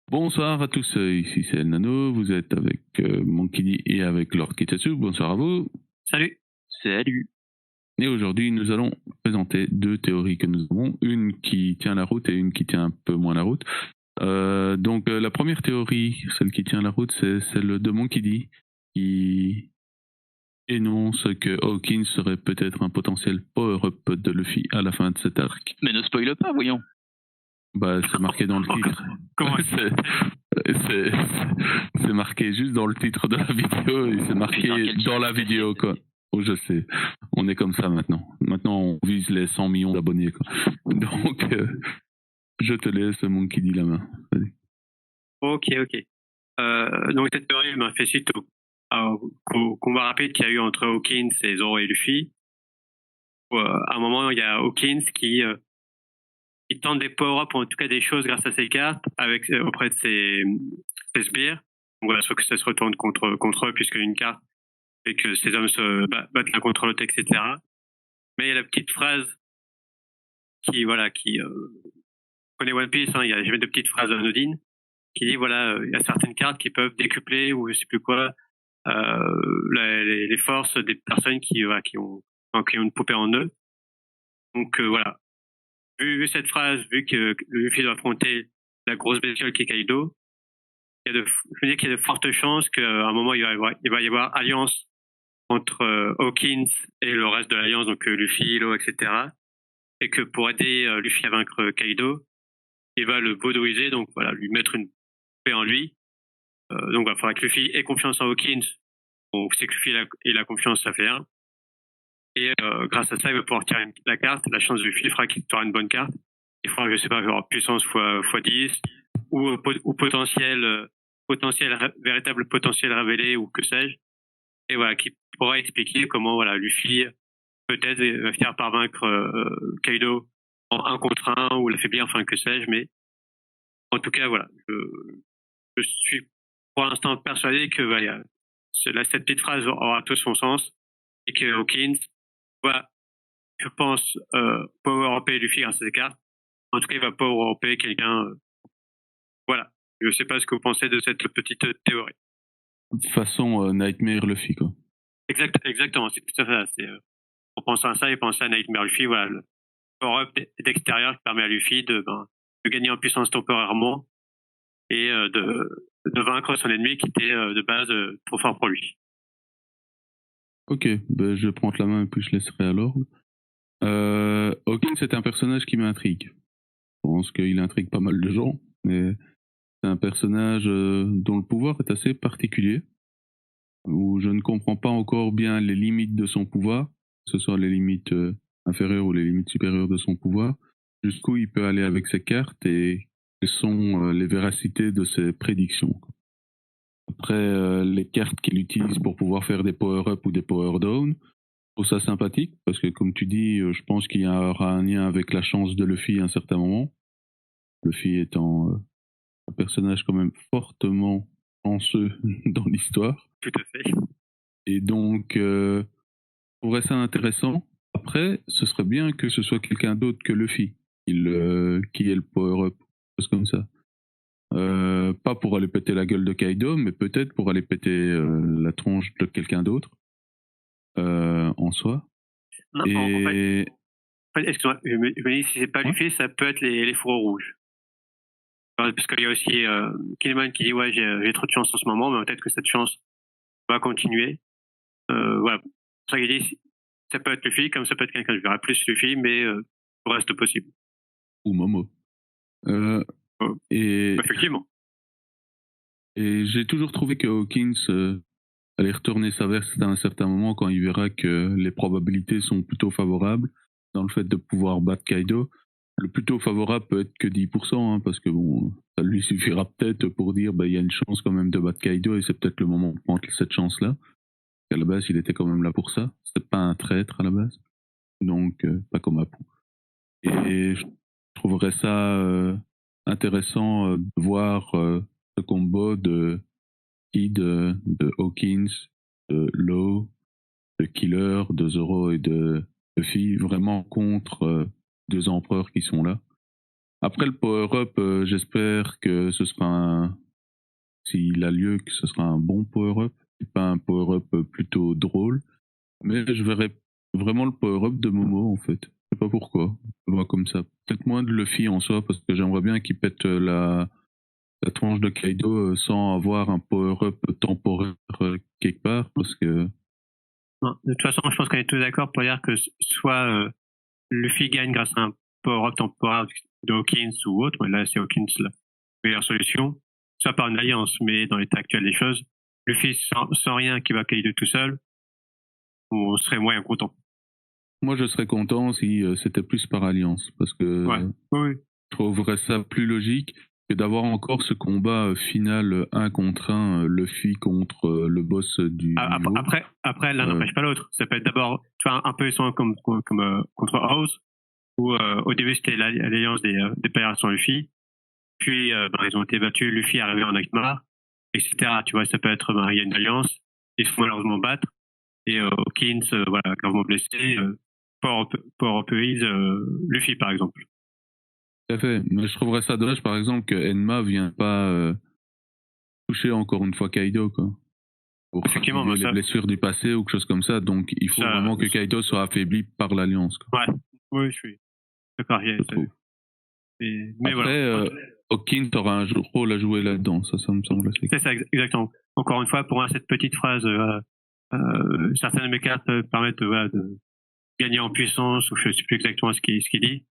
Bonsoir à tous, ici c'est El Nano, vous êtes avec Monkey D et avec Lord Kitetsu, bonsoir à vous. Salut. Salut. Et aujourd'hui nous allons présenter deux théories que nous avons, une qui tient la route et une qui tient un peu moins la route. La première théorie, celle qui tient la route, c'est celle de Monkey D, qui énonce que Hawkins serait peut-être un potentiel power-up de Luffy à la fin de cet arc. Mais ne spoile pas, voyons. Bah, c'est marqué dans le titre. Comment c'est c'est marqué juste dans le titre de la vidéo et c'est marqué Putain, dans la vidéo, quoi. Oh, je sais. On est comme ça maintenant. Maintenant, on vise les 100 millions d'abonnés, quoi. Donc, je te laisse, mon qui dit la main. Vas-y. Ok. Donc cette théorie m'a fait suite au combat rapide qu'il y a eu entre Hawkins et Zoro et Luffy. Où, à un moment, il y a Hawkins qui tente des power-ups, ou en tout cas des choses grâce à ses cartes, auprès de ses sbires. Donc voilà, soit que ça se retourne contre eux, puisque une carte fait que ces hommes se battent l'un contre l'autre, etc. Mais il y a la petite phrase qui connaît One Piece, hein, il y a jamais de petites phrases anodines, qui dit voilà, il y a certaines cartes qui peuvent décupler ou je sais plus quoi les forces des personnes qui ont une poupée en eux. Donc voilà, vu cette phrase, vu que Luffy doit affronter la grosse bestiole qui est Kaido, je veux dire qu'il y a de fortes chances qu'à un moment il va y avoir alliance entre Hawkins et le reste de l'alliance, donc Luffy, Law, etc. Et que pour aider Luffy à vaincre Kaido, il va le vaudouiser, donc voilà, lui mettre une poupée en lui. Donc il faudra que Luffy ait confiance en Hawkins. On sait que Luffy il a confiance, ça fait un. Et grâce à ça, il va pouvoir tirer la carte. La chance de Luffy fera qu'il aura une bonne carte. Il fera, je sais pas, genre puissance fois 10 ou véritable potentiel révélé ou que sais-je. Et voilà, qui pourra expliquer comment voilà Luffy peut-être va finir par vaincre Kaido en 1 contre 1 ou l'affaiblir, enfin que sais-je. Mais en tout cas, voilà, je suis pour l'instant persuadé que cette petite phrase aura tout son sens et que Hawkins va, je pense, power-upper Luffy grâce à ses cartes. En tout cas, il va power-upper quelqu'un. Voilà. Je sais pas ce que vous pensez de cette petite théorie. Façon Nightmare Luffy, quoi. Exactement, c'est tout à fait ça. En pensant à ça, il pensait à Nightmare Luffy, voilà, le power-up d'extérieur qui permet à Luffy de gagner en puissance temporairement et de vaincre son ennemi qui était de base trop fort pour lui. Ok, ben je prends la main et puis je laisserai à Lord. Hawkins, c'est un personnage qui m'intrigue. Je pense qu'il intrigue pas mal de gens, mais c'est un personnage dont le pouvoir est assez particulier, où je ne comprends pas encore bien les limites de son pouvoir, que ce soit les limites inférieures ou les limites supérieures de son pouvoir, jusqu'où il peut aller avec ses cartes et quelles sont les véracités de ses prédictions. Après, les cartes qu'il utilise pour pouvoir faire des power-up ou des power-down, je trouve ça sympathique, parce que comme tu dis, je pense qu'il y aura un lien avec la chance de Luffy à un certain moment. Luffy étant un personnage quand même fortement chanceux dans l'histoire. Tout à fait. Et donc, je trouverais ça intéressant. Après, ce serait bien que ce soit quelqu'un d'autre que Luffy qui ait le power-up, chose comme ça. Pas pour aller péter la gueule de Kaido, mais peut-être pour aller péter la tronche de quelqu'un d'autre en soi. Non, Et excuse-moi, je me dis si c'est pas ouais. Luffy, ça peut être les fourreaux rouges. Parce qu'il y a aussi Killman qui dit ouais j'ai trop de chance en ce moment, mais peut-être que cette chance va continuer. Voilà. C'est pour ça qu'il dit ça peut être Luffy, comme ça peut être quelqu'un. Je verrai plus Luffy, mais tout reste possible. Ou Momo. Et, Effectivement. et j'ai toujours trouvé que Hawkins allait retourner sa veste à un certain moment quand il verra que les probabilités sont plutôt favorables dans le fait de pouvoir battre Kaido. Le plutôt favorable peut être que 10%, hein, parce que bon, ça lui suffira peut-être pour dire bah il y a une chance quand même de battre Kaido et c'est peut-être le moment de prendre cette chance-là. À la base, il était quand même là pour ça. C'est pas un traître à la base, donc pas comme Apu. Et je trouverais ça intéressant de voir ce combo de Kid, de Hawkins, de Law, de Killer, de Zoro et de Luffy, vraiment contre deux empereurs qui sont là. Après le power-up, j'espère que ce sera s'il a lieu, que ce sera un bon power-up, et pas un power-up plutôt drôle. Mais je verrais vraiment le power-up de Momo, en fait. Je sais pas pourquoi. Je le vois comme ça. Peut-être moins de Luffy en soi, parce que j'aimerais bien qu'il pète la tronche de Kaido sans avoir un power-up temporaire quelque part, parce que... Non, de toute façon, je pense qu'on est tous d'accord pour dire que soit Luffy gagne grâce à un power-up temporaire de Hawkins ou autre, mais là c'est Hawkins la meilleure solution, soit par une alliance, mais dans l'état actuel des choses, Luffy sans rien qui va Kaido tout seul, on serait moyen content. Moi, je serais content si c'était plus par alliance, parce que Ouais, oui. je trouverais ça plus logique que d'avoir encore ce combat final 1 contre 1, Luffy contre le boss du niveau. Après l'un n'empêche pas l'autre. Ça peut être d'abord un peu comme contre House, où au début c'était l'alliance des pirates sans Luffy, puis ils ont été battus, Luffy est arrivé en Akma, etc. Tu vois, ça peut être, il y a une alliance, ils se font malheureusement battre, et Hawkins, voilà, gravement blessé, Power Up Luffy par exemple. Tout à fait. Mais je trouverais ça dommage, par exemple, que Enma vienne pas toucher encore une fois Kaido, quoi. Pour Effectivement, les blessures du passé ou quelque chose comme ça. Donc, il faut vraiment que Kaido soit affaibli par l'Alliance, quoi. Ouais, oui, je suis d'accord. Mais après, voilà. Hawkins aura un rôle à jouer là-dedans, ça me semble assez. C'est ça, exactement. Encore une fois, pour moi, cette petite phrase, certaines de mes cartes permettent de gagner en puissance, ou je ne sais plus exactement ce qu'il dit.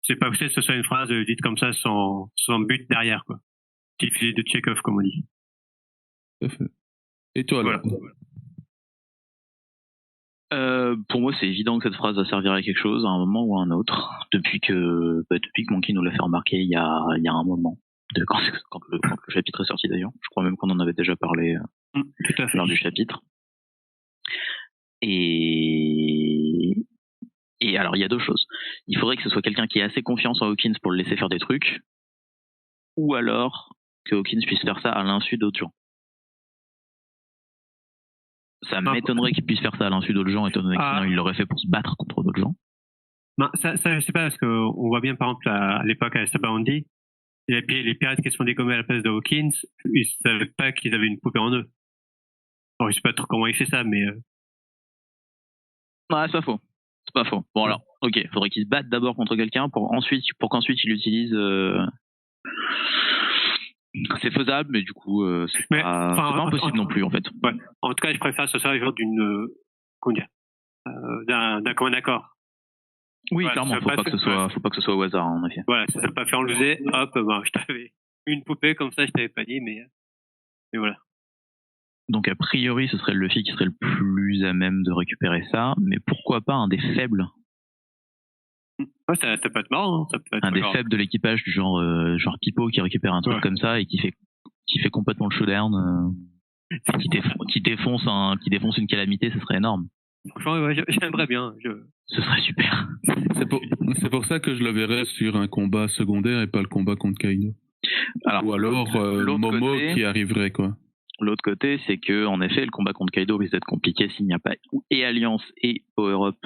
C'est pas possible que ce soit une phrase dite comme ça sans but derrière, quoi. Petit filet de Chekhov, comme on dit. Tout à fait. Et toi, voilà. Pour moi, c'est évident que cette phrase va servir à quelque chose à un moment ou à un autre. Depuis que Monkey nous l'a fait remarquer il y a un moment, quand le chapitre est sorti d'ailleurs. Je crois même qu'on en avait déjà parlé tout à fait. lors du chapitre. Et alors, il y a deux choses. Il faudrait que ce soit quelqu'un qui ait assez confiance en Hawkins pour le laisser faire des trucs, ou alors que Hawkins puisse faire ça à l'insu d'autres gens. Ça m'étonnerait qu'il puisse faire ça à l'insu d'autres gens, étant donné que sinon il l'aurait fait pour se battre contre d'autres gens. Non, ça je sais pas, parce qu'on voit bien, par exemple, à l'époque à Sabaody, les pirates qui se sont dégommés à la place de Hawkins, ils savaient pas qu'ils avaient une poupée en eux. Alors, je sais pas trop comment il fait ça, mais... Ouais, c'est pas faux. C'est pas faux. Bon, alors, ok, faudrait qu'il se batte d'abord contre quelqu'un pour qu'ensuite il l'utilise. C'est faisable, mais du coup, c'est pas impossible non plus, en fait. Ouais. En tout cas, je préfère que ce soit genre d'un commun accord. Oui, voilà, clairement, faut pas que ce soit au hasard, en effet. Voilà, ça ne pas fait enlever, hop, je t'avais une poupée comme ça, je t'avais pas dit, mais voilà. Donc, a priori, ce serait Luffy qui serait le plus à même de récupérer ça, mais pourquoi pas un des faibles? Ouais, ça peut être marrant, hein. Ça peut être un des faibles de l'équipage, du genre Pipo qui récupère un truc comme ça et qui fait complètement le showdown, qui défonce une calamité, ce serait énorme. Franchement, ouais, j'aimerais bien. Ce serait super. C'est pour ça que je le verrais sur un combat secondaire et pas le combat contre Kaido. Ou alors Momo qui arriverait, quoi. L'autre côté, c'est que en effet, le combat contre Kaido risque d'être compliqué s'il n'y a pas et Alliance et Power-Up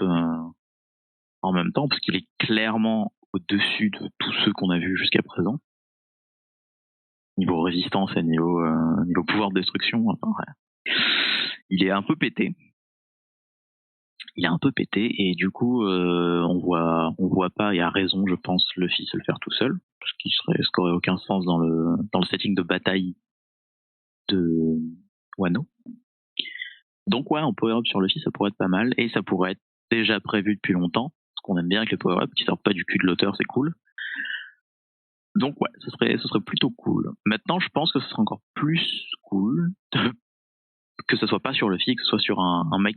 en même temps, parce qu'il est clairement au-dessus de tous ceux qu'on a vus jusqu'à présent. Niveau résistance et niveau pouvoir de destruction, enfin, ouais. Il est un peu pété. Et du coup, on voit pas, et à raison, je pense, Luffy se le faire tout seul, parce qu'il aurait aucun sens dans le setting de bataille de Wano. Donc ouais, en power-up sur Luffy, ça pourrait être pas mal, et ça pourrait être déjà prévu depuis longtemps, parce qu'on aime bien avec les power-up qui sortent pas du cul de l'auteur, c'est cool. Donc ouais, ce serait plutôt cool. Maintenant, je pense que ce serait encore plus cool que ce soit pas sur Luffy, que ce soit sur un mec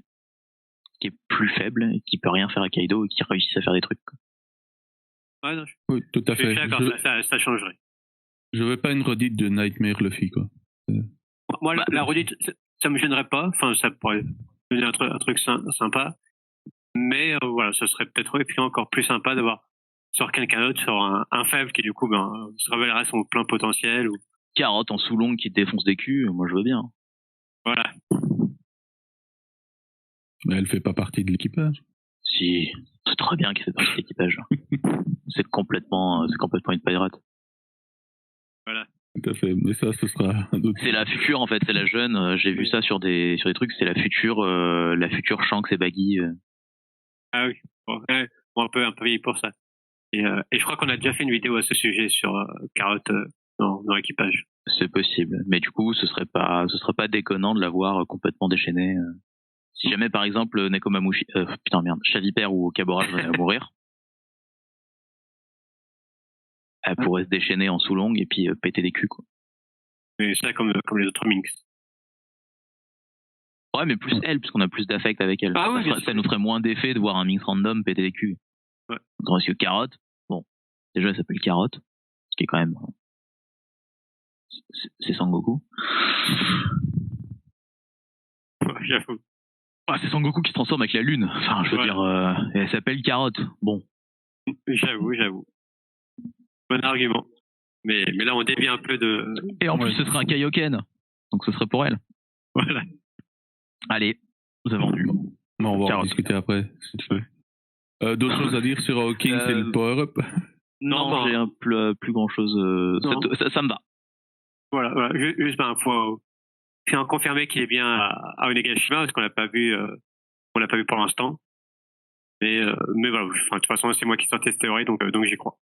qui est plus faible et qui peut rien faire à Kaido et qui réussit à faire des trucs. Ouais, non, oui, tout à fait. Ça changerait. Je veux pas une redite de Nightmare Luffy, quoi. Moi, la redite, ça me gênerait pas. Enfin, ça pourrait donner un truc sympa. Mais voilà, ce serait peut-être encore plus sympa d'avoir sur quelqu'un d'autre, sur un faible qui du coup se révélerait son plein potentiel. Ou... Carotte en sous-longue qui défonce des culs, moi je veux bien. Voilà. Mais elle fait pas partie de l'équipage. Si, tout très bien qu'il fait partie de l'équipage. C'est complètement une pirate. Voilà. Tout à fait, mais ça, ce sera un autre. C'est la future en fait, c'est la jeune. J'ai vu ça sur des trucs, c'est la future Shanks et Baggy. Ah oui, bon, ouais, bon, un peu vieilli pour ça. Et je crois qu'on a déjà fait une vidéo à ce sujet sur Carotte dans l'équipage. C'est possible, mais du coup, ce serait pas déconnant de la voir complètement déchaînée. Si jamais par exemple Nekomamushi, Chaviper ou Kabora venaient à mourir, elle pourrait se déchaîner en sous-longue et puis péter des culs quoi. Mais ça comme les autres Minx. Ouais, mais plus elle, puisqu'on a plus d'affect avec elle. Ah oui, ça nous ferait moins d'effet de voir un Minx random péter des culs. Ouais. Tandis que Carotte, bon, déjà elle s'appelle Carotte, ce qui est quand même... C'est Sangoku. Ouais, j'avoue. Ah, c'est Sangoku qui se transforme avec la lune. Enfin, je veux dire, elle s'appelle Carotte. Bon. J'avoue. Bon argument. Mais là, on dévie un peu de... Et en plus, ce serait un Kaioken. Donc ce serait pour elle. Voilà. Allez, vous avez vendu. Bon, on va en discuter après, si tu veux. D'autres choses à dire sur Hawkins et le power-up? Non, j'ai plus grand-chose. Ça me va. Voilà. Juste, faut confirmer qu'il est bien à Onigashima, parce qu'on l'a pas vu pour l'instant. Mais voilà, de toute façon, c'est moi qui sortais cette théorie, donc j'y crois.